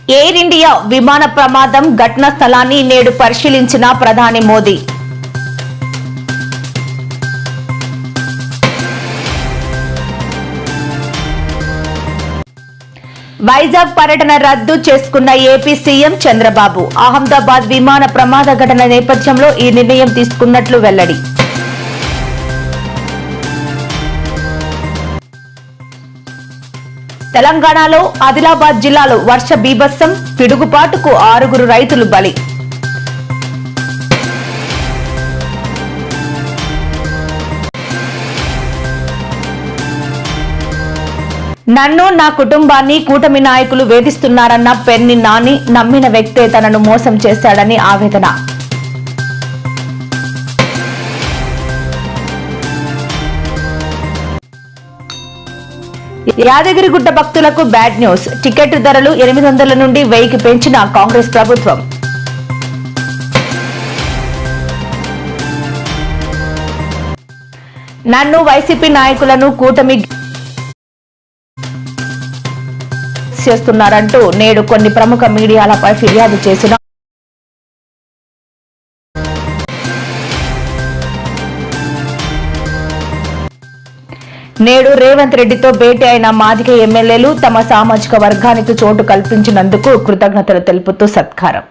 Air India విమాన ప్రమాదం ఘటనా స్థలాన్ని నేడు పరిశీలించిన ప్రధాని మోదీ. వైజాగ్ పర్యటన రద్దు చేసుకున్న ఏపీ సీఎం చంద్రబాబు. అహ్మదాబాద్ విమాన ప్రమాద ఘటన నేపథ్యంలో ఈ నిర్ణయం తీసుకున్నట్లు వెల్లడి. తెలంగాణలో ఆదిలాబాద్ జిల్లాలో వర్ష బీభత్సం, పిడుగుపాటుకు 6 రైతులు బలి. నన్ను, నా కుటుంబాన్ని కూటమి నాయకులు వేధిస్తున్నారన్న పెన్ని నాని. నమ్మిన వ్యక్తే తనను మోసం చేశాడని ఆవేదన. యాదగిరిగుట్ట భక్తులకు బ్యాడ్ న్యూస్. టికెట్ ధరలు 800 నుండి 1000కి పెంచిన కాంగ్రెస్ ప్రభుత్వం. నన్ను, వైసీపీ నాయకులను కూటమి చేస్తున్నారంటూ నేడు కొన్ని ప్రముఖ మీడియాలపై ఫిర్యాదు చేసిన నేడు రేవంత్ రెడ్డితో భేటీ అయిన మాదిగ ఎమ్మెల్యేలు తమ సామాజిక వర్గానికి చోటు కల్పించినందుకు కృతజ్ఞతలు తెలుపుతూ సత్కారం.